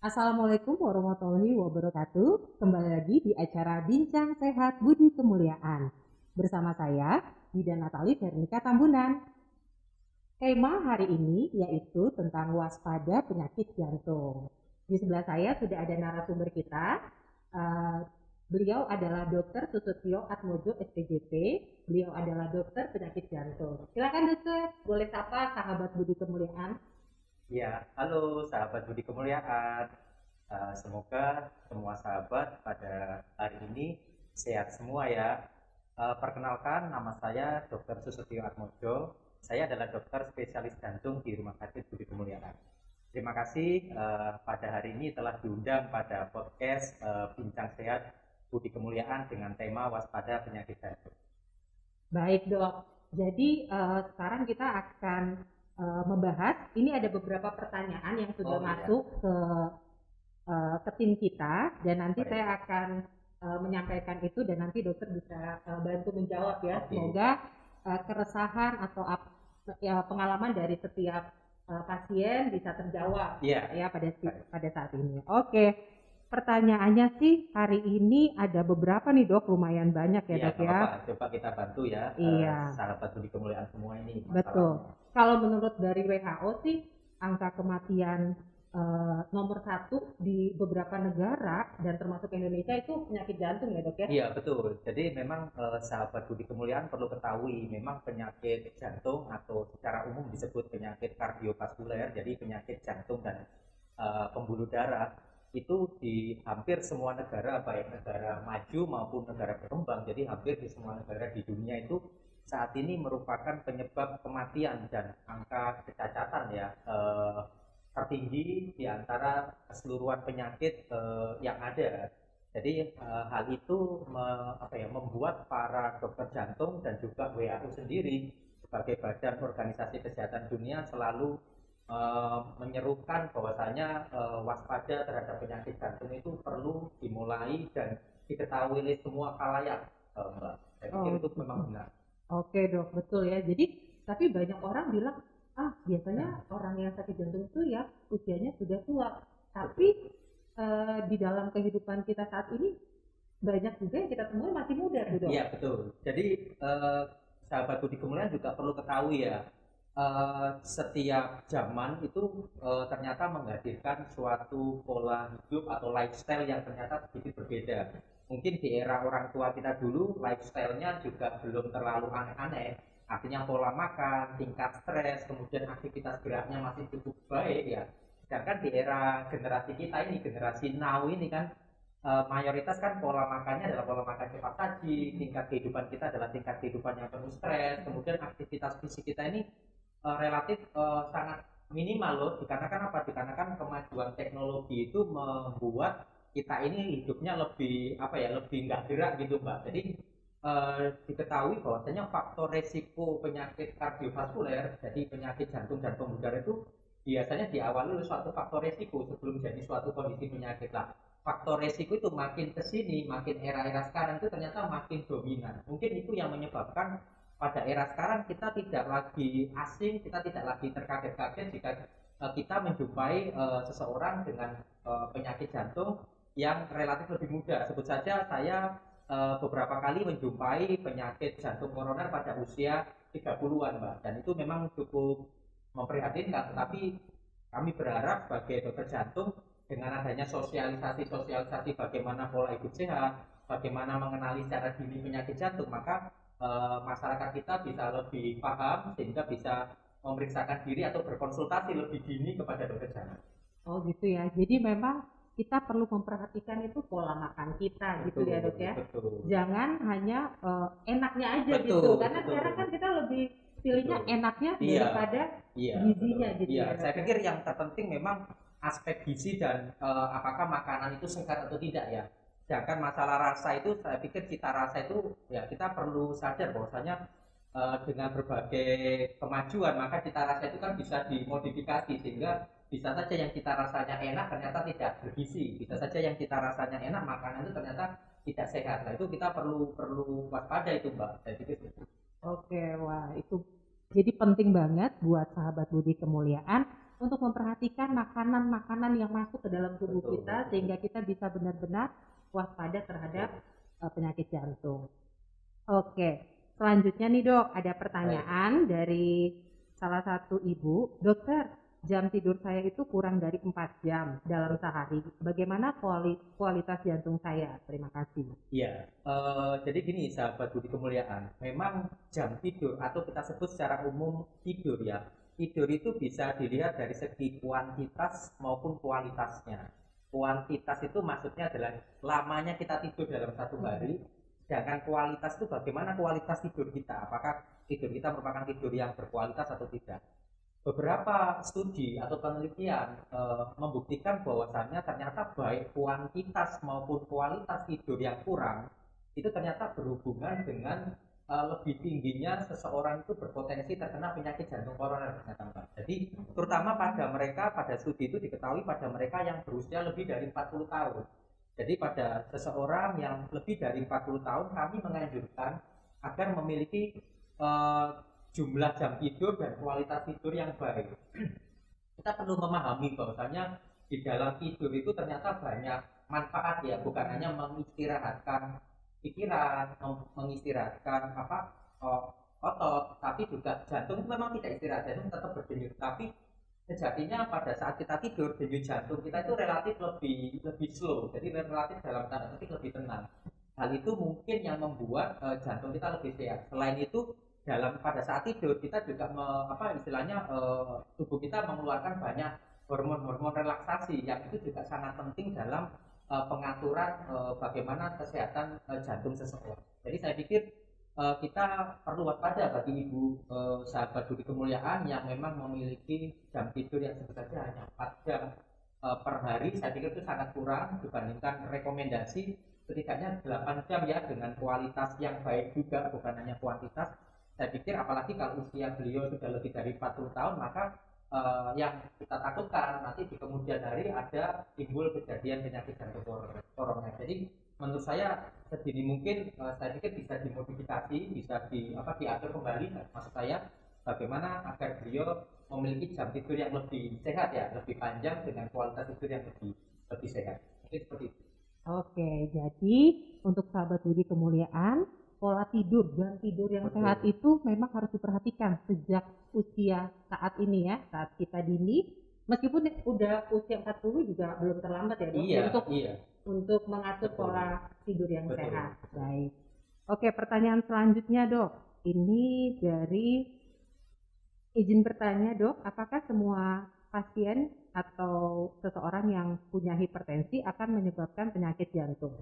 Assalamualaikum warahmatullahi wabarakatuh. Kembali lagi di acara Bincang Sehat Budi Kemuliaan. Bersama saya, Dida Natali Vernika Tambunan. Tema hari ini yaitu tentang waspada penyakit jantung. Di sebelah saya sudah ada narasumber kita. Beliau adalah Dr. Susutyo Atmojo SPJP. Beliau adalah dokter penyakit jantung. Silakan dokter, boleh sapa sahabat Budi Kemuliaan. Ya, halo sahabat Budi Kemuliaan. Semoga semua sahabat pada hari ini sehat semua ya. Perkenalkan, nama saya Dr. Susutyo Atmojo. Saya adalah dokter spesialis jantung di Rumah Sakit Budi Kemuliaan. Terima kasih pada hari ini telah diundang pada podcast Bincang Sehat Budi Kemuliaan dengan tema waspada penyakit jantung. Baik dok, jadi sekarang kita akan membahas, ini ada beberapa pertanyaan yang sudah masuk ke tim kita, dan nanti saya akan menyampaikan itu dan nanti dokter bisa bantu menjawab ya. Semoga keresahan atau pengalaman dari setiap pasien bisa terjawab ya pada saat ini. Oke. Pertanyaannya sih hari ini ada beberapa nih dok, lumayan banyak ya dok ya. Coba kita bantu ya sahabat Budi Kemuliaan semua ini. Betul. Kalau menurut dari WHO sih angka kematian nomor 1 di beberapa negara dan termasuk Indonesia itu penyakit jantung ya dok ya? Iya betul. Jadi memang sahabat Budi Kemuliaan perlu ketahui memang penyakit jantung atau secara umum disebut penyakit kardiovaskuler, jadi penyakit jantung dan pembuluh darah itu di hampir semua negara, baik negara maju maupun negara berkembang. Jadi hampir di semua negara di dunia itu saat ini merupakan penyebab kematian dan angka kecacatan ya tertinggi di antara keseluruhan penyakit yang ada. Jadi hal itu membuat para dokter jantung dan juga WHO sendiri sebagai badan organisasi kesehatan dunia selalu menyerukan bahwasanya waspada terhadap penyakit jantung itu perlu dimulai dan diketahui oleh semua khalayak, Mbak. Saya pikir itu memang benar. Oke dok, betul ya. Jadi tapi banyak orang bilang biasanya orang yang sakit jantung itu ya usianya sudah tua. Tapi di dalam kehidupan kita saat ini banyak juga yang kita temui masih muda tuh dok. Iya betul. Jadi sahabat Budi Kemuliaan juga perlu ketahui ya. Setiap zaman itu ternyata menghadirkan suatu pola hidup atau lifestyle yang ternyata sedikit berbeda. Mungkin di era orang tua kita dulu lifestyle-nya juga belum terlalu aneh-aneh, artinya pola makan, tingkat stres, kemudian aktivitas geraknya masih cukup baik ya. Sedangkan di era generasi kita ini, generasi now ini kan mayoritas kan pola makannya adalah pola makan cepat saji, tingkat kehidupan kita adalah tingkat kehidupan yang penuh stres, kemudian aktivitas fisik kita ini relatif sangat minimal loh, dikarenakan apa? Dikarenakan kemajuan teknologi itu membuat kita ini hidupnya lebih lebih nggak gerak gitu mbak. Jadi diketahui bahwasanya faktor resiko penyakit kardiovaskuler, jadi penyakit jantung dan pembuluh darah itu biasanya diawali oleh suatu faktor resiko sebelum jadi suatu kondisi penyakit lah. Faktor resiko itu makin kesini, makin era-era sekarang itu ternyata makin dominan. Mungkin itu yang menyebabkan pada era sekarang kita tidak lagi asing, kita tidak lagi terkaget-kaget jika kita menjumpai seseorang dengan penyakit jantung yang relatif lebih muda. Sebut saja saya beberapa kali menjumpai penyakit jantung koroner pada usia 30-an Mbak, dan itu memang cukup memprihatinkan. Tetapi kami berharap sebagai dokter jantung dengan adanya sosialisasi bagaimana pola hidup sehat, bagaimana mengenali secara dini penyakit jantung, maka masyarakat kita bisa lebih paham sehingga bisa memeriksakan diri atau berkonsultasi lebih dini kepada dokter jantung. Oh gitu ya. Jadi memang kita perlu memperhatikan itu pola makan kita gitu ya dok ya. Betul. Jangan hanya enaknya aja gitu. Karena sekarang kan kita lebih pilihnya enaknya daripada gizinya gitu ya. Saya pikir yang terpenting memang aspek gizi dan apakah makanan itu sehat atau tidak ya. Sedangkan masalah rasa itu saya pikir cita rasa itu ya kita perlu sadar bahwasanya dengan berbagai kemajuan maka cita rasa itu kan bisa dimodifikasi sehingga bisa saja yang cita rasanya enak ternyata tidak bergizi, bisa saja yang cita rasanya enak makanan itu ternyata tidak sehat. Nah itu kita perlu waspada itu mbak, saya pikir. Oke, wah itu Jadi penting banget buat sahabat Budi Kemuliaan untuk memperhatikan makanan-makanan yang masuk ke dalam tubuh Betul, kita betul. sehingga kita bisa benar-benar waspada terhadap penyakit jantung. Oke, selanjutnya nih dok, ada pertanyaan dari salah satu ibu. Dokter, jam tidur saya itu kurang dari 4 jam dalam sehari. Bagaimana kualitas jantung saya? Terima kasih. Iya, jadi gini sahabat Budi Kemuliaan, memang jam tidur atau kita sebut secara umum tidur ya, tidur itu bisa dilihat dari segi kuantitas maupun kualitasnya. Kuantitas itu maksudnya adalah lamanya kita tidur dalam satu hari, sedangkan kualitas itu bagaimana kualitas tidur kita, apakah tidur kita merupakan tidur yang berkualitas atau tidak. Beberapa studi atau penelitian membuktikan bahwasannya ternyata baik kuantitas maupun kualitas tidur yang kurang itu ternyata berhubungan dengan lebih tingginya seseorang itu berpotensi terkena penyakit jantung koroner ternyata. Jadi terutama pada studi itu diketahui pada mereka yang berusia lebih dari 40 tahun. Jadi pada seseorang yang lebih dari 40 tahun kami menganjurkan agar memiliki eh, jumlah jam tidur dan kualitas tidur yang baik. Kita perlu memahami bahwasanya di dalam tidur itu ternyata banyak manfaat ya, bukan hanya mengistirahatkan pikiran, mengistirahatkan otot, tapi juga jantung memang tidak istirahat, jantung tetap berdenyut, tapi sejatinya pada saat kita tidur denyut jantung kita itu relatif lebih lebih slow, jadi relatif dalam tanda petik lebih tenang. Hal itu mungkin yang membuat jantung kita lebih sehat. Selain itu pada saat tidur kita juga istilahnya tubuh kita mengeluarkan banyak hormon-hormon relaksasi yang itu juga sangat penting dalam pengaturan bagaimana kesehatan jantung seseorang. Jadi saya pikir kita perlu waspada bagi ibu sahabat Budi Kemuliaan yang memang memiliki jam tidur yang sebut saja hanya 4 jam per hari. Saya pikir itu sangat kurang dibandingkan rekomendasi setidaknya 8 jam ya, dengan kualitas yang baik juga, bukan hanya kuantitas. Saya pikir apalagi kalau usia beliau sudah lebih dari 40 tahun, maka yang kita takutkan nanti di kemudian hari ada timbul kejadian penyakit jantung koroner. Jadi menurut saya sedini mungkin saya pikir bisa dimodifikasi, bisa diatur kembali. Maksud saya bagaimana agar beliau memiliki jam tidur yang lebih sehat ya, lebih panjang dengan kualitas tidur yang lebih lebih sehat. Mungkin seperti itu. Oke, jadi untuk sahabat Budi Kemuliaan, pola tidur dan tidur yang Betul. sehat itu memang harus diperhatikan sejak usia saat ini ya, saat kita dini. Meskipun udah usia 40 juga belum terlambat ya dok, Iya, untuk iya. untuk mengatur Betul. pola tidur yang Betul. sehat. Baik. Oke, pertanyaan selanjutnya dok. Ini dari izin bertanya dok, apakah semua pasien atau seseorang yang punya hipertensi akan menyebabkan penyakit jantung?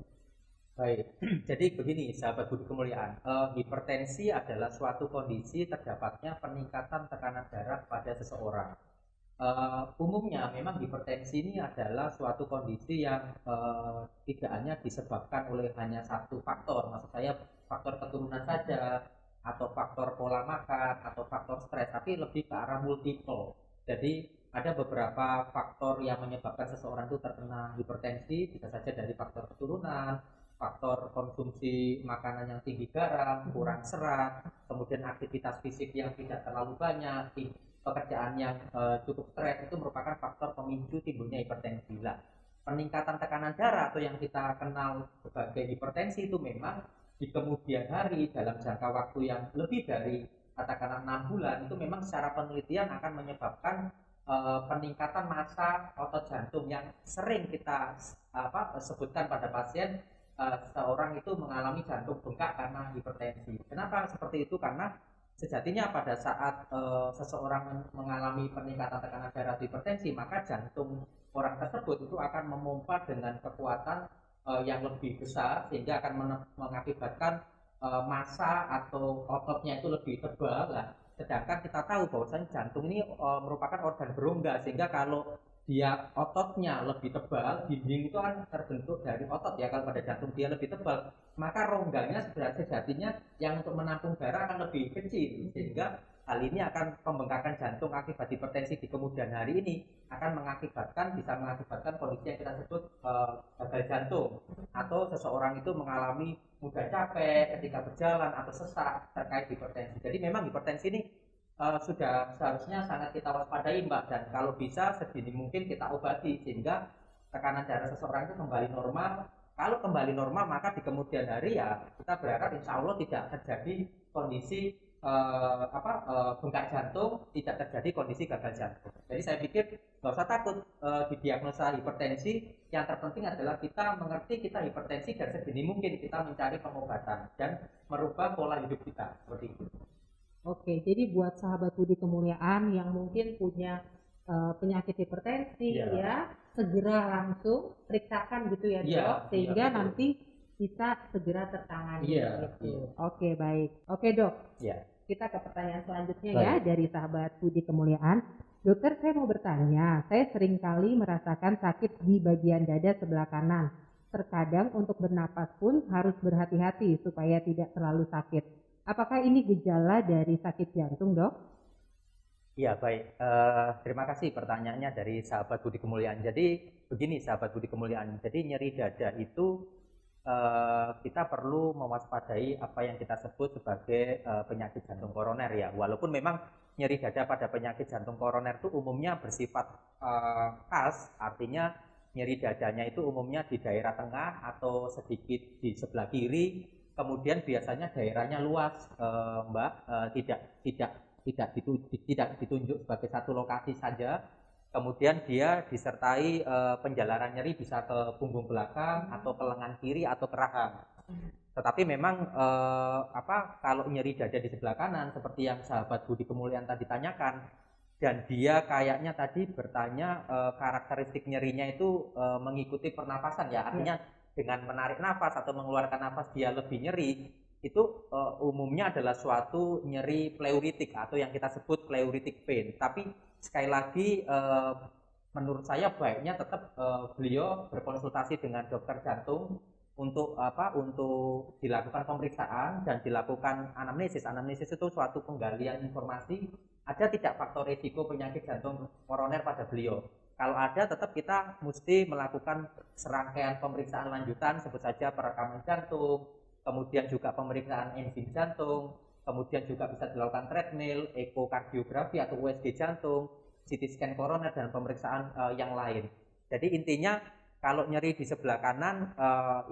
Baik, jadi begini sahabat Budi Kemuliaan, hipertensi adalah suatu kondisi terdapatnya peningkatan tekanan darah pada seseorang. Umumnya memang hipertensi ini adalah suatu kondisi yang tidak hanya disebabkan oleh hanya satu faktor, maksud saya faktor keturunan saja, atau faktor pola makan, atau faktor stres, tapi lebih ke arah multiple. Jadi ada beberapa faktor yang menyebabkan seseorang itu terkena hipertensi, bisa saja dari faktor keturunan, faktor konsumsi makanan yang tinggi garam, kurang serat, kemudian aktivitas fisik yang tidak terlalu banyak, pekerjaan yang cukup stres, itu merupakan faktor pemicu timbulnya hipertensi. Lah, peningkatan tekanan darah atau yang kita kenal sebagai hipertensi itu memang di kemudian hari dalam jangka waktu yang lebih dari katakanlah 6 bulan itu memang secara penelitian akan menyebabkan peningkatan massa otot jantung yang sering kita sebutkan pada pasien seorang itu mengalami jantung bengkak karena hipertensi. Kenapa seperti itu? Karena sejatinya pada saat seseorang mengalami peningkatan tekanan darah hipertensi, maka jantung orang tersebut itu akan memompa dengan kekuatan yang lebih besar sehingga akan mengakibatkan massa atau ototnya itu lebih tebal lah. Sedangkan kita tahu bahwasanya jantung ini merupakan organ berongga, sehingga kalau dia ototnya lebih tebal, dinding itu kan terbentuk dari otot ya, kalau pada jantung dia lebih tebal, maka rongganya sejatinya yang untuk menampung darah akan lebih kecil, sehingga hal ini akan pembengkakan jantung akibat hipertensi di kemudian hari ini akan bisa mengakibatkan kondisi yang kita sebut gagal jantung, atau seseorang itu mengalami mudah capek ketika berjalan atau sesak terkait hipertensi. Jadi memang hipertensi ini sudah seharusnya sangat kita waspadai Mbak, dan kalau bisa sedini mungkin kita obati sehingga tekanan darah seseorang itu kembali normal. Kalau kembali normal maka di kemudian hari ya kita berharap insya Allah tidak terjadi kondisi bengkak jantung, tidak terjadi kondisi gagal jantung. Jadi saya pikir nggak usah takut didiagnosa hipertensi. Yang terpenting adalah kita mengerti kita hipertensi dan sedini mungkin kita mencari pengobatan dan merubah pola hidup kita seperti itu. Oke, jadi buat sahabat Budi Kemuliaan yang mungkin punya penyakit hipertensi ya, segera langsung periksakan gitu ya dok, sehingga nanti bisa segera tertangani gitu. Oke, baik. Oke dok, kita ke pertanyaan selanjutnya ya dari sahabat Budi Kemuliaan. Dokter, saya mau bertanya, saya seringkali merasakan sakit di bagian dada sebelah kanan. Terkadang untuk bernapas pun harus berhati-hati supaya tidak terlalu sakit. Apakah ini gejala dari sakit jantung, dok? Ya, baik. Terima kasih pertanyaannya dari sahabat Budi Kemuliaan. Jadi begini sahabat Budi Kemuliaan, jadi nyeri dada itu kita perlu mewaspadai apa yang kita sebut sebagai penyakit jantung koroner ya. Walaupun memang nyeri dada pada penyakit jantung koroner itu umumnya bersifat khas, artinya nyeri dadanya itu umumnya di daerah tengah atau sedikit di sebelah kiri. Kemudian biasanya daerahnya luas, Mbak, tidak ditunjuk sebagai satu lokasi saja. Kemudian dia disertai penjalaran nyeri bisa ke punggung belakang atau ke lengan kiri atau ke rahang. Tetapi memang kalau nyeri dada di sebelah kanan seperti yang sahabat Budi Kemuliaan tadi tanyakan, dan dia kayaknya tadi bertanya karakteristik nyerinya itu mengikuti pernapasan ya, artinya dengan menarik nafas atau mengeluarkan nafas dia lebih nyeri, itu umumnya adalah suatu nyeri pleuritik atau yang kita sebut pleuritic pain. Tapi sekali lagi menurut saya baiknya tetap beliau berkonsultasi dengan dokter jantung untuk dilakukan pemeriksaan dan dilakukan anamnesis. Anamnesis itu suatu penggalian informasi, ada tidak faktor risiko penyakit jantung koroner pada beliau. Kalau ada, tetap kita mesti melakukan serangkaian pemeriksaan lanjutan, sebut saja perekaman jantung, kemudian juga pemeriksaan enzim jantung, kemudian juga bisa dilakukan treadmill, ekokardiografi atau USG jantung, CT scan koroner, dan pemeriksaan yang lain. Jadi intinya kalau nyeri di sebelah kanan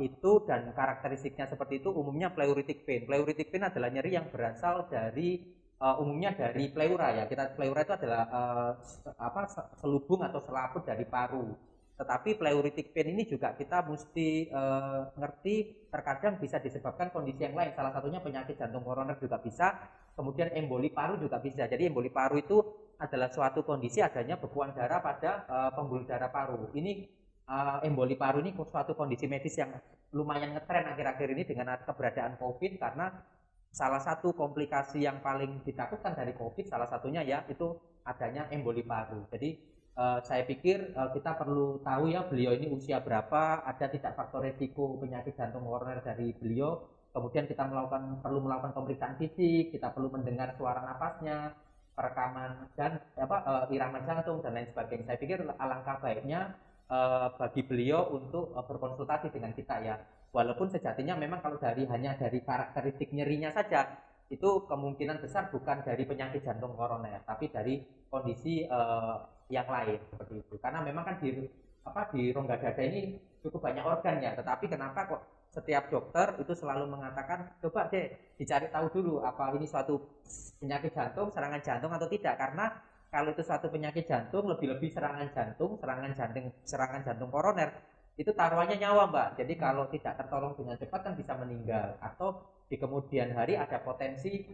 itu dan karakteristiknya seperti itu umumnya pleuritic pain. Pleuritic pain adalah nyeri yang berasal dari umumnya dari pleura ya. Pleura itu adalah selubung atau selaput dari paru. Tetapi pleuritic pain ini juga kita mesti ngerti terkadang bisa disebabkan kondisi yang lain. Salah satunya penyakit jantung koroner juga bisa. Kemudian emboli paru juga bisa. Jadi emboli paru itu adalah suatu kondisi adanya bekuan darah pada pembuluh darah paru. Ini emboli paru ini suatu kondisi medis yang lumayan ngetren akhir-akhir ini dengan keberadaan COVID, karena salah satu komplikasi yang paling ditakutkan dari COVID salah satunya ya itu adanya emboli paru. Jadi saya pikir kita perlu tahu ya beliau ini usia berapa, ada tidak faktor risiko penyakit jantung koroner dari beliau. Kemudian kita perlu melakukan pemeriksaan fisik, kita perlu mendengar suara napasnya, perekaman dan irama jantung dan lain sebagainya. Saya pikir alangkah baiknya bagi beliau untuk berkonsultasi dengan kita ya. Walaupun sejatinya memang kalau hanya dari karakteristik nyerinya saja, itu kemungkinan besar bukan dari penyakit jantung koroner, tapi dari kondisi yang lain seperti itu. Karena memang kan di rongga dada ini cukup banyak organ ya, tetapi kenapa kok setiap dokter itu selalu mengatakan coba deh dicari tahu dulu apa ini suatu penyakit jantung, serangan jantung atau tidak. Karena kalau itu suatu penyakit jantung, lebih-lebih serangan jantung koroner, itu taruhannya nyawa Mbak. Jadi kalau tidak tertolong dengan cepat kan bisa meninggal, atau di kemudian hari ada potensi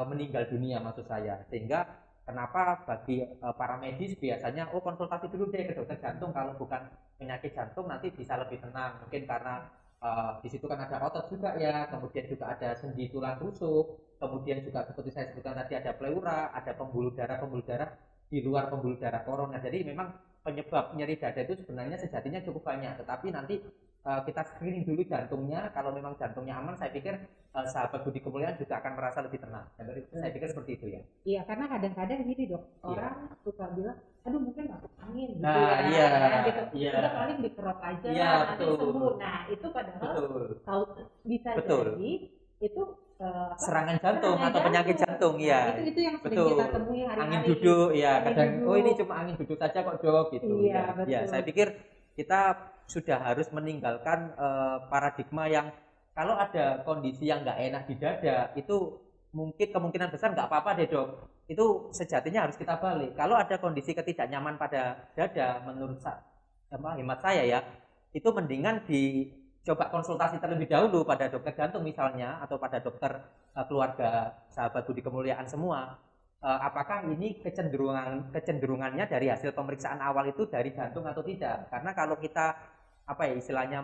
meninggal dunia maksud saya. Sehingga kenapa bagi para medis biasanya konsultasi dulu deh ke dokter jantung, kalau bukan penyakit jantung nanti bisa lebih tenang. Mungkin karena di situ kan ada otot juga ya, kemudian juga ada sendi tulang rusuk, kemudian juga seperti saya sebutkan tadi ada pleura, ada pembuluh darah di luar pembuluh darah koroner. Jadi memang penyebab nyeri dada itu sebenarnya sejatinya cukup banyak, tetapi nanti kita screening dulu jantungnya. Kalau memang jantungnya aman, saya pikir sahabat Budi Kemuliaan juga akan merasa lebih tenang. Saya pikir seperti itu ya. Iya, karena kadang-kadang gini dok, orang suka bilang, aduh mungkin masuk angin gitu udah paling dikerok aja nanti sembuh. Nah itu padahal kalau bisa jadi itu serangan jantung atau penyakit jantung Nah, ya. itu yang sering Betul. kita temui hari-hari. Angin duduk ya, Angin kadang duduk. oh ini cuma angin duduk saja kok dok gitu Iya, ya. betul. Ya, saya pikir kita sudah harus meninggalkan paradigma yang kalau ada kondisi yang nggak enak di dada itu mungkin kemungkinan besar nggak apa-apa deh dok. Itu sejatinya harus kita balik. Kalau ada kondisi ketidaknyaman pada dada, menurut hemat saya ya, itu mendingan dicoba konsultasi terlebih dahulu pada dokter jantung misalnya atau pada dokter keluarga sahabat Budi Kemuliaan semua. Apakah ini kecenderungannya dari hasil pemeriksaan awal itu dari jantung atau tidak? Karena kalau kita apa ya istilahnya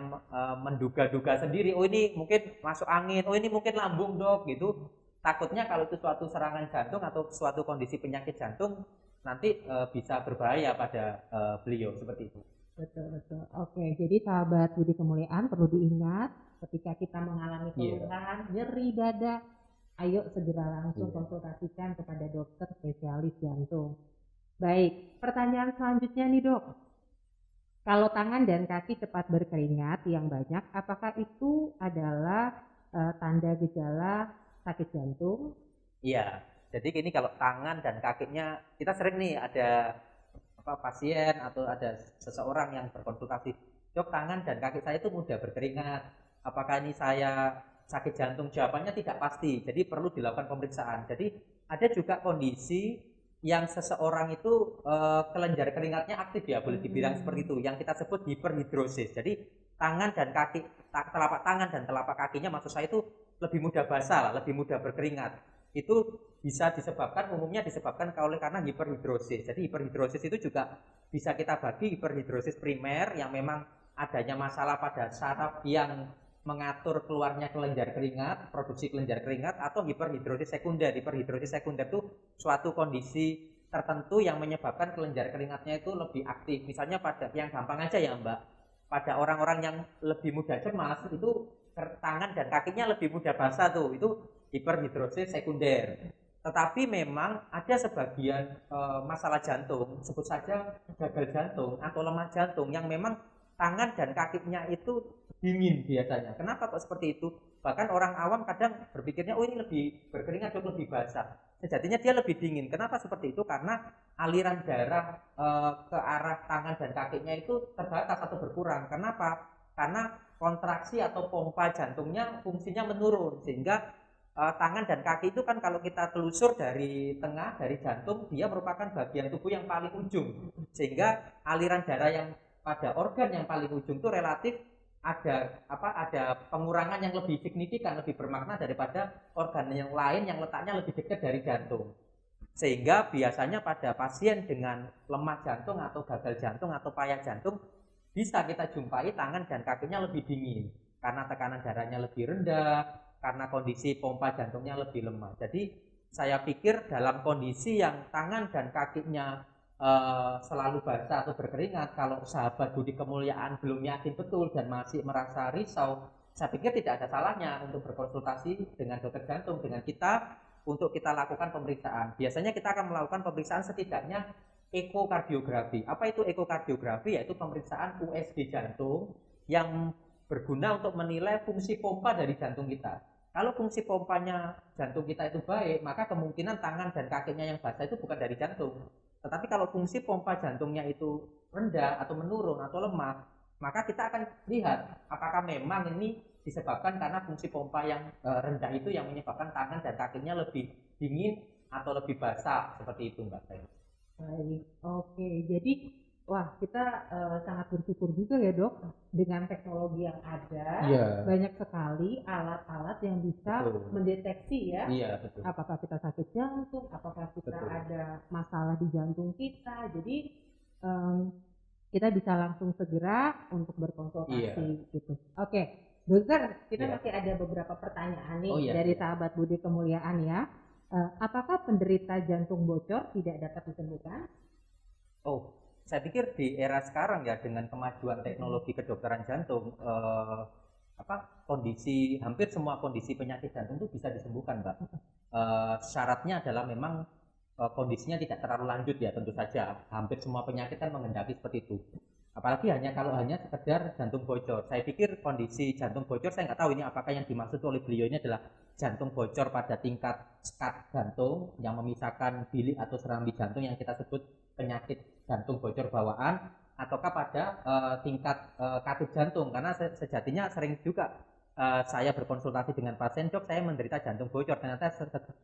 menduga-duga sendiri, oh ini mungkin masuk angin, oh ini mungkin lambung dok gitu. Takutnya kalau itu suatu serangan jantung atau suatu kondisi penyakit jantung nanti bisa berbahaya pada beliau seperti itu. Betul. Oke, jadi sahabat Budi Kemuliaan perlu diingat ketika kita mengalami keluhan nyeri dada, ayo segera langsung konsultasikan kepada dokter spesialis jantung. Baik, pertanyaan selanjutnya nih dok. Kalau tangan dan kaki cepat berkeringat yang banyak, apakah itu adalah tanda gejala sakit jantung? Iya, jadi ini kalau tangan dan kakinya, kita sering nih ada pasien atau ada seseorang yang berkonsultasi, dok tangan dan kaki saya itu mudah berkeringat, apakah ini saya sakit jantung? Jawabannya tidak pasti, jadi perlu dilakukan pemeriksaan. Jadi ada juga kondisi yang seseorang itu kelenjar keringatnya aktif ya, boleh dibilang seperti itu, yang kita sebut hiperhidrosis. Jadi tangan dan kaki, telapak tangan dan telapak kakinya maksud saya itu lebih mudah basah, lebih mudah berkeringat. Itu bisa umumnya disebabkan karena hiperhidrosis. Jadi hiperhidrosis itu juga bisa kita bagi hiperhidrosis primer yang memang adanya masalah pada saraf yang mengatur keluarnya kelenjar keringat, produksi kelenjar keringat, atau hiperhidrosis sekunder. Hiperhidrosis sekunder itu suatu kondisi tertentu yang menyebabkan kelenjar keringatnya itu lebih aktif. Misalnya pada yang gampang aja ya Mbak, pada orang-orang yang lebih mudah cemas itu tangan dan kakinya lebih mudah basah tuh, itu hiperhidrosis sekunder. Tetapi memang ada sebagian masalah jantung, sebut saja gagal jantung atau lemah jantung yang memang tangan dan kakinya itu dingin biasanya. Kenapa kok seperti itu? Bahkan orang awam kadang berpikirnya, oh ini lebih berkeringat, lebih basah. Sejatinya dia lebih dingin. Kenapa seperti itu? Karena aliran darah ke arah tangan dan kakinya itu terbatas atau berkurang. Kenapa? Karena kontraksi atau pompa jantungnya fungsinya menurun, sehingga tangan dan kaki itu kan kalau kita telusur dari tengah, dari jantung, dia merupakan bagian tubuh yang paling ujung, sehingga aliran darah yang pada organ yang paling ujung itu relatif ada pengurangan yang lebih signifikan, lebih bermakna daripada organ yang lain yang letaknya lebih dekat dari jantung. Sehingga biasanya pada pasien dengan lemah jantung atau gagal jantung atau payah jantung bisa kita jumpai tangan dan kakinya lebih dingin karena tekanan darahnya lebih rendah, karena kondisi pompa jantungnya lebih lemah. Jadi saya pikir dalam kondisi yang tangan dan kakinya selalu basah atau berkeringat, kalau sahabat Budi Kemuliaan belum yakin betul dan masih merasa risau, saya pikir tidak ada salahnya untuk berkonsultasi dengan dokter jantung, dengan kita, untuk kita lakukan pemeriksaan. Biasanya kita akan melakukan pemeriksaan setidaknya ekokardiografi. Apa itu ekokardiografi? Yaitu pemeriksaan USG jantung yang berguna untuk menilai fungsi pompa dari jantung kita. Kalau fungsi pompanya jantung kita itu baik, maka kemungkinan tangan dan kakinya yang basah itu bukan dari jantung. Tetapi kalau fungsi pompa jantungnya itu rendah atau menurun atau lemah, maka kita akan lihat apakah memang ini disebabkan karena fungsi pompa yang rendah itu yang menyebabkan tangan dan kakinya lebih dingin atau lebih basah, seperti itu Mbak. Baik, oke. Jadi wah, kita sangat bersyukur juga ya dok, dengan teknologi yang ada, banyak sekali alat-alat yang bisa mendeteksi ya, apakah kita sakit jantung, apakah kita ada masalah di jantung kita. Jadi kita bisa langsung segera untuk berkonsultasi gitu. Oke, dokter, kita masih ada beberapa pertanyaan nih dari sahabat Budi Kemuliaan ya. Apakah penderita jantung bocor tidak dapat disembuhkan? Oh, saya pikir di era sekarang ya, dengan kemajuan teknologi kedokteran jantung, hampir semua kondisi penyakit jantung itu bisa disembuhkan, Mbak. Syaratnya adalah memang kondisinya tidak terlalu lanjut ya, tentu saja. Hampir semua penyakit kan menghendaki seperti itu. Apalagi kalau hanya sekedar jantung bocor. Saya pikir kondisi jantung bocor, saya nggak tahu ini apakah yang dimaksud oleh beliau ini adalah jantung bocor pada tingkat skat jantung yang memisahkan bilik atau serambi jantung yang kita sebut penyakit jantung bocor bawaan, ataukah pada tingkat katup jantung, karena sejatinya sering juga saya berkonsultasi dengan pasien, dok saya menderita jantung bocor. Ternyata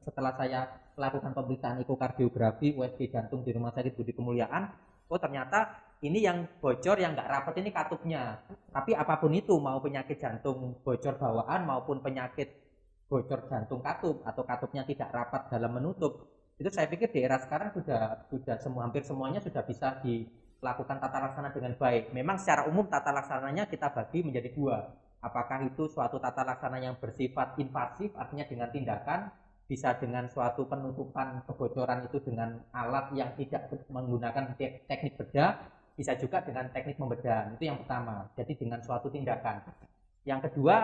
setelah saya lakukan pemeriksaan ekokardiografi USG jantung di Rumah Sakit Budi Kemuliaan, oh ternyata ini yang bocor, yang nggak rapat ini katupnya. Tapi apapun itu, mau penyakit jantung bocor bawaan maupun penyakit bocor jantung katup atau katupnya tidak rapat dalam menutup, itu saya pikir di era sekarang sudah semua, hampir semuanya sudah bisa dilakukan tata laksana dengan baik. Memang secara umum tata laksananya kita bagi menjadi dua. Apakah itu suatu tata laksana yang bersifat invasif, artinya dengan tindakan, bisa dengan suatu penutupan kebocoran itu dengan alat yang tidak menggunakan teknik bedah, bisa juga dengan teknik membedah. Itu yang pertama, jadi dengan suatu tindakan. Yang kedua,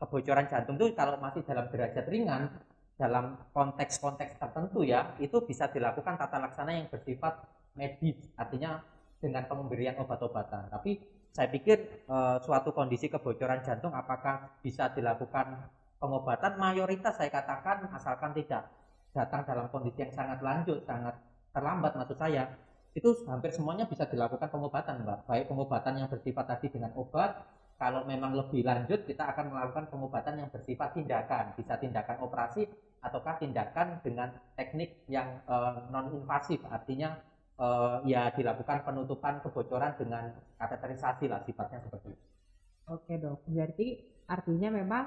kebocoran jantung itu kalau masih dalam derajat ringan, dalam konteks-konteks tertentu ya, itu bisa dilakukan tata laksana yang bersifat medis, artinya dengan pemberian obat-obatan. Tapi saya pikir suatu kondisi kebocoran jantung apakah bisa dilakukan pengobatan, mayoritas saya katakan, asalkan tidak datang dalam kondisi yang sangat lanjut, sangat terlambat maksud saya, itu hampir semuanya bisa dilakukan pengobatan, Mbak. Baik pengobatan yang bersifat tadi dengan obat, kalau memang lebih lanjut kita akan melakukan pengobatan yang bersifat tindakan, bisa tindakan operasi ataukah tindakan dengan teknik yang non invasif, artinya ya dilakukan penutupan kebocoran dengan kateterisasi lah, sifatnya seperti itu. Oke dok, berarti artinya memang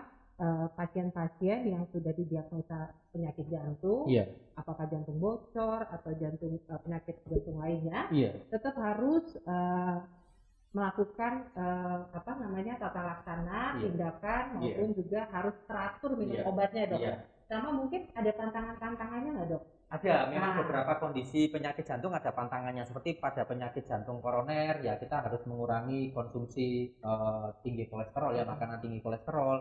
pasien-pasien yang sudah didiagnosa penyakit jantung, Iya. apakah jantung bocor atau jantung penyakit jantung lainnya, Iya. tetap harus melakukan tata laksana, Iya. tindakan maupun juga harus teratur minum obatnya dok. Iya. Sama mungkin ada tantangannya nggak dok? Ada, memang beberapa kondisi penyakit jantung ada pantangannya, seperti pada penyakit jantung koroner ya kita harus mengurangi konsumsi tinggi kolesterol ya, makanan tinggi kolesterol,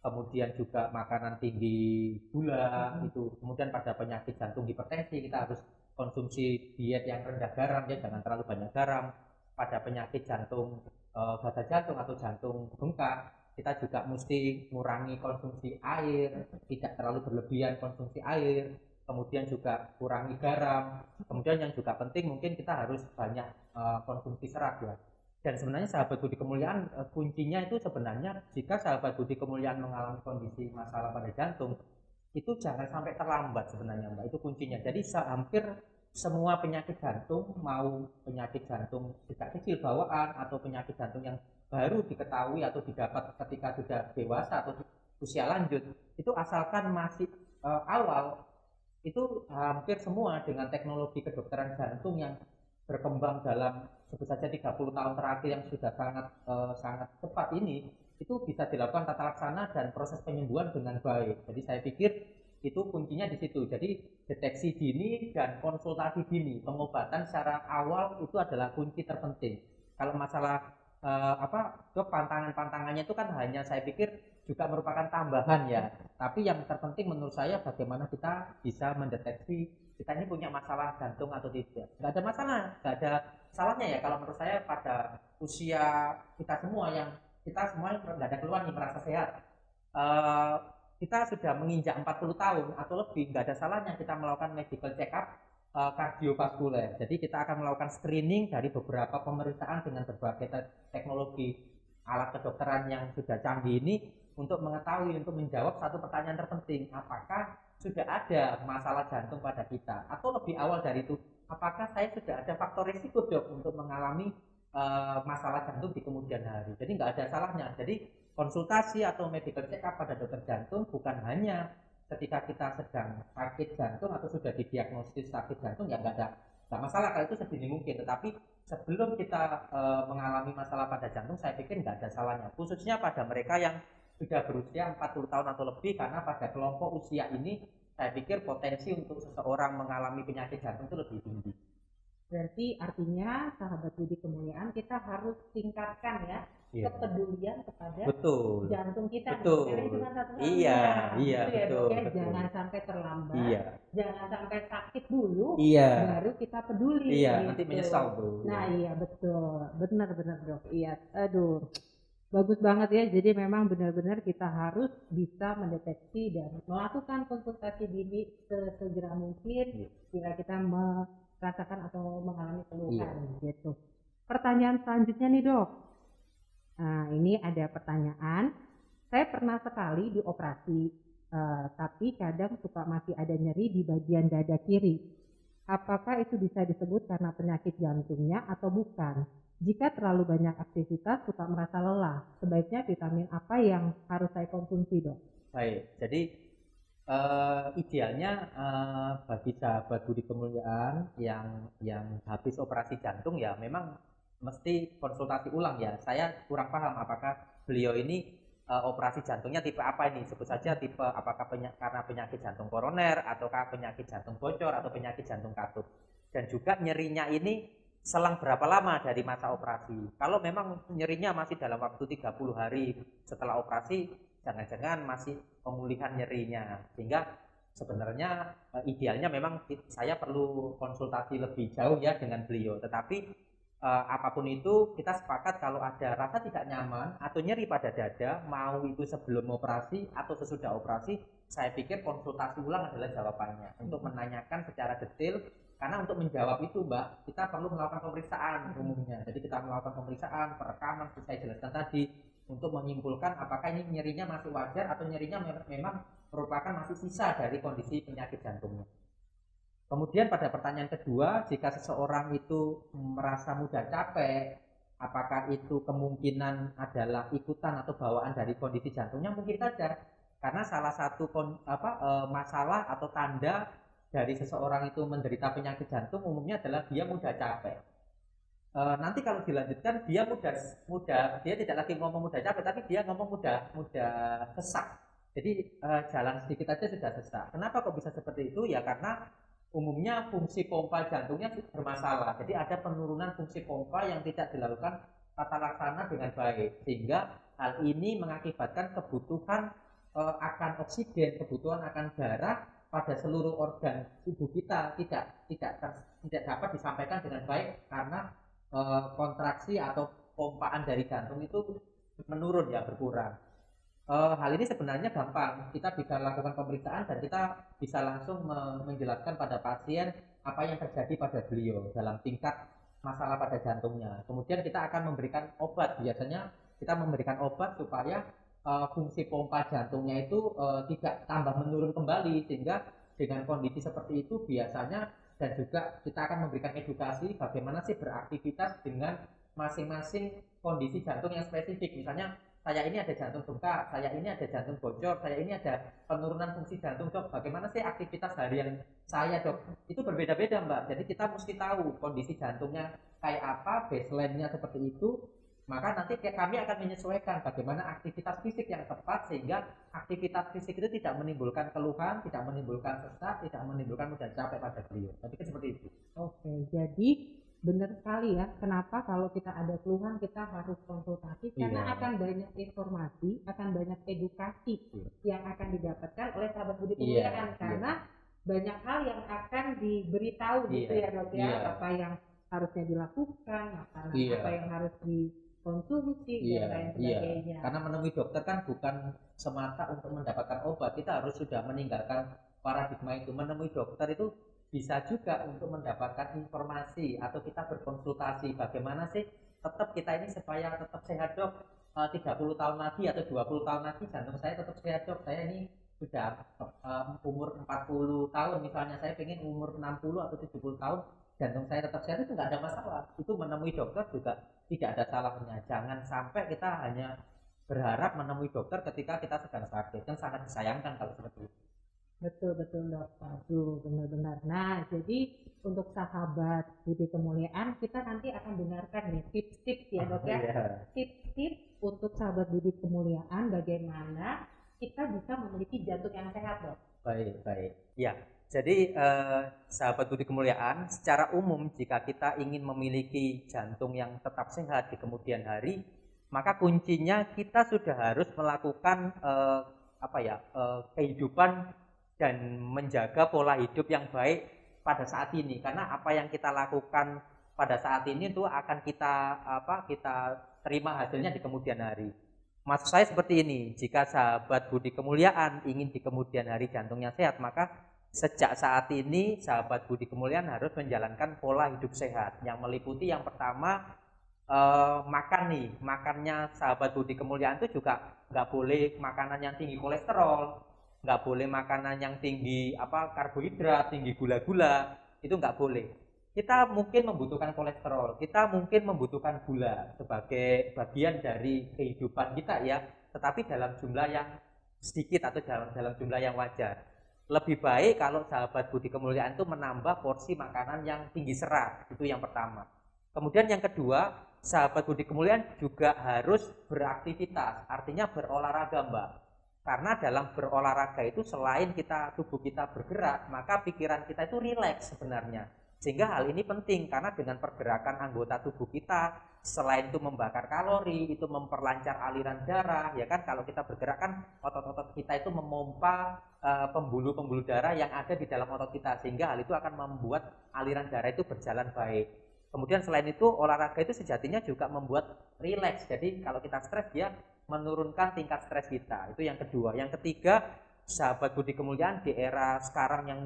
kemudian juga makanan tinggi gula itu. Kemudian pada penyakit jantung hipertensi kita harus konsumsi diet yang rendah garam ya, jangan terlalu banyak garam. Pada penyakit jantung gagal jantung atau jantung bengkak kita juga mesti mengurangi konsumsi air, tidak terlalu berlebihan konsumsi air, kemudian juga kurangi garam, kemudian yang juga penting mungkin kita harus banyak konsumsi serat ya. Dan sebenarnya sahabat Budi Kemuliaan, kuncinya itu sebenarnya jika sahabat Budi Kemuliaan mengalami kondisi masalah pada jantung, itu jangan sampai terlambat sebenarnya Mbak, itu kuncinya. Jadi hampir semua penyakit jantung, mau penyakit jantung sejak kecil bawaan atau penyakit jantung yang baru diketahui atau didapat ketika sudah dewasa atau usia lanjut, itu asalkan masih awal, itu hampir semua dengan teknologi kedokteran jantung yang berkembang dalam sebut saja 30 tahun terakhir yang sudah sangat cepat ini, itu bisa dilakukan tata laksana dan proses penyembuhan dengan baik. Jadi saya pikir itu kuncinya di situ. Jadi deteksi dini dan konsultasi dini, pengobatan secara awal itu adalah kunci terpenting. Kalau masalah dok, pantangannya itu kan hanya saya pikir juga merupakan tambahan ya. Tapi yang terpenting menurut saya bagaimana kita bisa mendeteksi kita ini punya masalah jantung atau tidak. Nggak ada masalah, nggak ada salahnya ya kalau menurut saya pada usia kita semua yang kita semua nggak ada keluhan nih merasa sehat. Kita sudah menginjak 40 tahun atau lebih, nggak ada salahnya kita melakukan medical check up kardiovaskuler. Jadi kita akan melakukan screening dari beberapa pemeriksaan dengan berbagai teknologi alat kedokteran yang sudah canggih ini untuk mengetahui, untuk menjawab satu pertanyaan terpenting, apakah sudah ada masalah jantung pada kita, atau lebih awal dari itu, apakah saya sudah ada faktor risiko dok untuk mengalami masalah jantung di kemudian hari. Jadi nggak ada salahnya. Jadi konsultasi atau medical check up pada dokter jantung bukan hanya ketika kita sedang sakit jantung atau sudah didiagnosis sakit jantung, ya nggak masalah kalau itu sedini mungkin, tetapi sebelum kita mengalami masalah pada jantung saya pikir nggak ada salahnya, khususnya pada mereka yang sudah berusia 40 tahun atau lebih, karena pada kelompok usia ini saya pikir potensi untuk seseorang mengalami penyakit jantung itu lebih tinggi. Berarti artinya sahabat Budi Kemuliaan kita harus tingkatkan ya kepedulian kepada betul jantung kita. betul Karena cuma satu iya orang. iya Itu ya, betul, Dok, ya. betul. Jangan sampai terlambat, Iya jangan sampai sakit dulu, iya baru kita peduli. iya Gitu. nanti menyesal tuh. Nah iya betul, benar-benar Dok. Iya, aduh, bagus banget ya. Jadi memang benar-benar kita harus bisa mendeteksi dan melakukan konsultasi dini sesegera mungkin jika kita merasakan atau mengalami keluhan gitu. Pertanyaan selanjutnya nih, Dok. Nah, ini ada pertanyaan. Saya pernah sekali dioperasi, tapi kadang suka masih ada nyeri di bagian dada kiri. Apakah itu bisa disebut karena penyakit jantungnya atau bukan? Jika terlalu banyak aktivitas suka merasa lelah, sebaiknya vitamin apa yang harus saya konsumsi, Dok? Baik, jadi idealnya bagi sahabat Budi Kemuliaan yang habis operasi jantung ya memang mesti konsultasi ulang ya. Saya kurang paham apakah beliau ini operasi jantungnya tipe apa ini? Sebut saja tipe apakah karena penyakit jantung koroner ataukah penyakit jantung bocor atau penyakit jantung katup. Dan juga nyerinya ini selang berapa lama dari masa operasi. Kalau memang nyerinya masih dalam waktu 30 hari setelah operasi, jangan-jangan masih pemulihan nyerinya. Sehingga sebenarnya idealnya memang saya perlu konsultasi lebih jauh ya dengan beliau. Tetapi apapun itu kita sepakat kalau ada rasa tidak nyaman atau nyeri pada dada, mau itu sebelum operasi atau sesudah operasi, saya pikir konsultasi ulang adalah jawabannya untuk menanyakan secara detail. Karena untuk menjawab itu Mbak, kita perlu melakukan pemeriksaan umumnya. Jadi kita melakukan pemeriksaan, perekaman seperti saya jelaskan tadi, untuk menyimpulkan apakah ini nyerinya masih wajar atau nyerinya memang merupakan masih sisa dari kondisi penyakit jantungnya. Kemudian pada pertanyaan kedua, jika seseorang itu merasa mudah capek, apakah itu kemungkinan adalah ikutan atau bawaan dari kondisi jantungnya? Mungkin saja, karena salah satu masalah atau tanda dari seseorang itu menderita penyakit jantung umumnya adalah dia mudah capek. Nanti kalau dilanjutkan dia dia tidak lagi ngomong mudah capek, tapi dia ngomong mudah sesak. Jadi jalan sedikit aja sudah sesak. Kenapa kok bisa seperti itu? Ya karena umumnya fungsi pompa jantungnya bermasalah. Jadi ada penurunan fungsi pompa yang tidak dilakukan tata laksana dengan baik, sehingga hal ini mengakibatkan kebutuhan akan oksigen, kebutuhan akan darah pada seluruh organ tubuh kita tidak dapat disampaikan dengan baik karena kontraksi atau pompaan dari jantung itu menurun ya, berkurang. Hal ini sebenarnya gampang, kita bisa lakukan pemeriksaan dan kita bisa langsung menjelaskan pada pasien apa yang terjadi pada beliau dalam tingkat masalah pada jantungnya. Kemudian kita akan memberikan obat, biasanya kita memberikan obat supaya fungsi pompa jantungnya itu tidak tambah menurun kembali, sehingga dengan kondisi seperti itu biasanya, dan juga kita akan memberikan edukasi bagaimana sih beraktivitas dengan masing-masing kondisi jantung yang spesifik. Misalnya saya ini ada jantung bengkak, saya ini ada jantung bocor, saya ini ada penurunan fungsi jantung, Dok. Bagaimana sih aktivitas harian saya, Dok? Itu berbeda-beda, Mbak. Jadi kita mesti tahu kondisi jantungnya kayak apa, baseline-nya seperti itu. Maka nanti kami akan menyesuaikan bagaimana aktivitas fisik yang tepat, sehingga aktivitas fisik itu tidak menimbulkan keluhan, tidak menimbulkan sesak, tidak menimbulkan mudah capek pada beliau. Tapi kan seperti itu. Oke, jadi benar sekali ya, kenapa kalau kita ada keluhan kita harus konsultasi, karena akan banyak informasi, akan banyak edukasi yang akan didapatkan oleh sahabat Budi Kemuliaan, karena banyak hal yang akan diberitahu gitu ya, Dok ya, apa yang harusnya dilakukan, apa yang harus dikonsumsi dan lain sebagainya. Karena menemui dokter kan bukan semata untuk mendapatkan obat, kita harus sudah meninggalkan paradigma itu. Menemui dokter itu bisa juga untuk mendapatkan informasi atau kita berkonsultasi bagaimana sih tetap kita ini supaya tetap sehat, Dok. 30 tahun lagi atau 20 tahun lagi jantung saya tetap sehat, Dok. Saya ini sudah umur 40 tahun misalnya, saya pengen umur 60 atau 70 tahun jantung saya tetap sehat, itu nggak ada masalah. Itu menemui dokter juga tidak ada salahnya. Jangan sampai kita hanya berharap menemui dokter ketika kita sedang sakit, kan sangat disayangkan kalau seperti itu. Betul Dok, aduh benar-benar. Nah, jadi untuk sahabat Budi Kemuliaan, kita nanti akan dengarkan nih tips-tips ya, Dok ya. Tips-tips untuk sahabat Budi Kemuliaan bagaimana kita bisa memiliki jantung yang sehat, Dok. Baik. Ya, jadi sahabat Budi Kemuliaan, secara umum jika kita ingin memiliki jantung yang tetap sehat di kemudian hari, maka kuncinya kita sudah harus melakukan kehidupan dan menjaga pola hidup yang baik pada saat ini, karena apa yang kita lakukan pada saat ini itu akan kita terima hasilnya di kemudian hari. Maksud saya seperti ini, jika sahabat Budi Kemuliaan ingin di kemudian hari jantungnya sehat, maka sejak saat ini sahabat Budi Kemuliaan harus menjalankan pola hidup sehat yang meliputi yang pertama makannya sahabat Budi Kemuliaan itu juga nggak boleh makanan yang tinggi kolesterol, nggak boleh makanan yang tinggi karbohidrat, tinggi gula-gula, itu nggak boleh. Kita mungkin membutuhkan kolesterol, kita mungkin membutuhkan gula sebagai bagian dari kehidupan kita ya, tetapi dalam jumlah yang sedikit atau dalam jumlah yang wajar. Lebih baik kalau sahabat Budi Kemuliaan itu menambah porsi makanan yang tinggi serat, itu yang pertama. Kemudian yang kedua, sahabat Budi Kemuliaan juga harus beraktivitas, artinya berolahraga Mbak. Karena dalam berolahraga itu selain tubuh kita bergerak, maka pikiran kita itu rileks sebenarnya. Sehingga hal ini penting karena dengan pergerakan anggota tubuh kita, selain itu membakar kalori, itu memperlancar aliran darah, ya kan? Kalau kita bergerak kan otot-otot kita itu memompa pembuluh-pembuluh darah yang ada di dalam otot kita, sehingga hal itu akan membuat aliran darah itu berjalan baik. Kemudian selain itu olahraga itu sejatinya juga membuat rileks. Jadi kalau kita stres dia menurunkan tingkat stres kita. Itu yang kedua. Yang ketiga, sahabat Budi Kemuliaan di era sekarang yang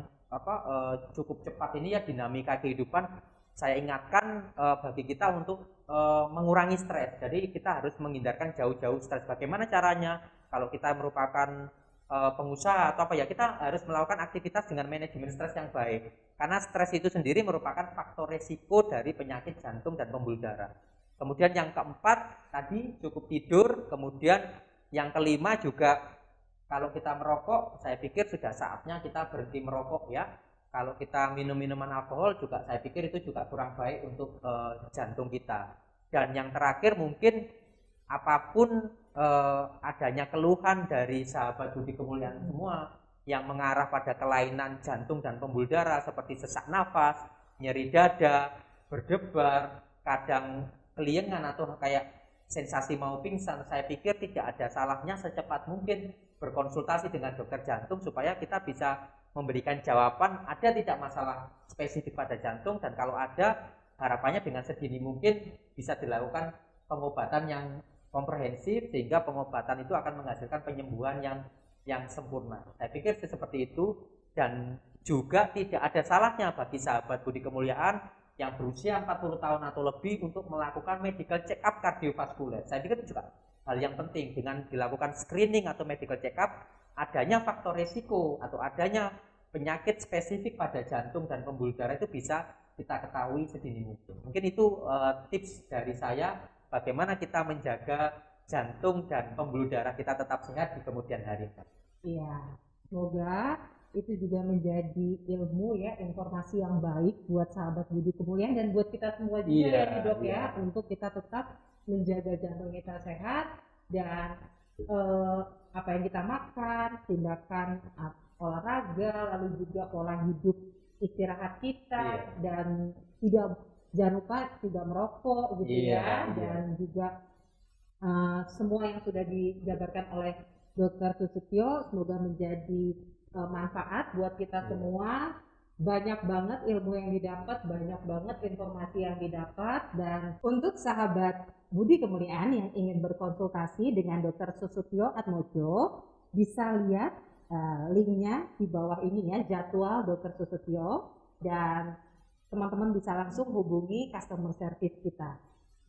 cukup cepat ini ya, dinamika kehidupan, saya ingatkan bagi kita untuk mengurangi stres. Jadi kita harus menghindarkan jauh-jauh stres. Bagaimana caranya? Kalau kita merupakan pengusaha atau kita harus melakukan aktivitas dengan manajemen stres yang baik. Karena stres itu sendiri merupakan faktor resiko dari penyakit jantung dan pembuluh darah. Kemudian yang keempat tadi cukup tidur. Kemudian yang kelima juga kalau kita merokok, saya pikir sudah saatnya kita berhenti merokok ya. Kalau kita minum minuman alkohol juga saya pikir itu juga kurang baik untuk jantung kita. Dan yang terakhir mungkin apapun adanya keluhan dari sahabat Budi Kemuliaan semua yang mengarah pada kelainan jantung dan pembuluh darah seperti sesak nafas, nyeri dada, berdebar, kadang keliengan atau kayak sensasi mau pingsan, saya pikir tidak ada salahnya secepat mungkin berkonsultasi dengan dokter jantung supaya kita bisa memberikan jawaban ada tidak masalah spesifik pada jantung, dan kalau ada harapannya dengan sedini mungkin bisa dilakukan pengobatan yang komprehensif sehingga pengobatan itu akan menghasilkan penyembuhan yang sempurna. Saya pikir seperti itu, dan juga tidak ada salahnya bagi sahabat Budi Kemuliaan yang berusia 40 tahun atau lebih untuk melakukan medical check up kardiovaskuler. Saya pikir itu juga hal yang penting. Dengan dilakukan screening atau medical check up, adanya faktor risiko atau adanya penyakit spesifik pada jantung dan pembuluh darah itu bisa kita ketahui sedini mungkin. Mungkin itu tips dari saya bagaimana kita menjaga jantung dan pembuluh darah kita tetap sehat di kemudian hari. Iya, semoga itu juga menjadi ilmu ya, informasi yang baik buat sahabat Budi Kemuliaan dan buat kita semua juga ya Dok ya, untuk kita tetap menjaga jantung kita sehat dan apa yang kita makan, tindakan olahraga, lalu juga pola hidup istirahat kita, dan jangan lupa tidak merokok gitu dan juga semua yang sudah dijabarkan oleh Dr. Susutyo semoga menjadi manfaat buat kita semua. Banyak banget ilmu yang didapat, banyak banget informasi yang didapat. Dan untuk sahabat Budi Kemuliaan yang ingin berkonsultasi dengan Dr. Susutyo Atmojo, bisa lihat linknya di bawah ini ya, jadwal Dr. Susutyo, dan teman-teman bisa langsung hubungi customer service kita.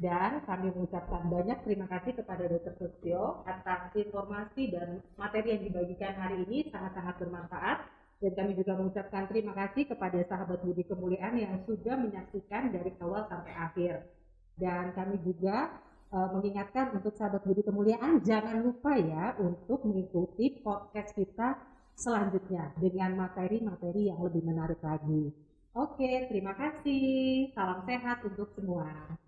Dan kami mengucapkan banyak terima kasih kepada Dr. Susutyo atas informasi dan materi yang dibagikan hari ini, sangat-sangat bermanfaat. Dan kami juga mengucapkan terima kasih kepada sahabat Budi Kemuliaan yang sudah menyaksikan dari awal sampai akhir. Dan kami juga mengingatkan untuk sahabat Budi Kemuliaan, jangan lupa ya untuk mengikuti podcast kita selanjutnya dengan materi-materi yang lebih menarik lagi. Oke, terima kasih. Salam sehat untuk semua.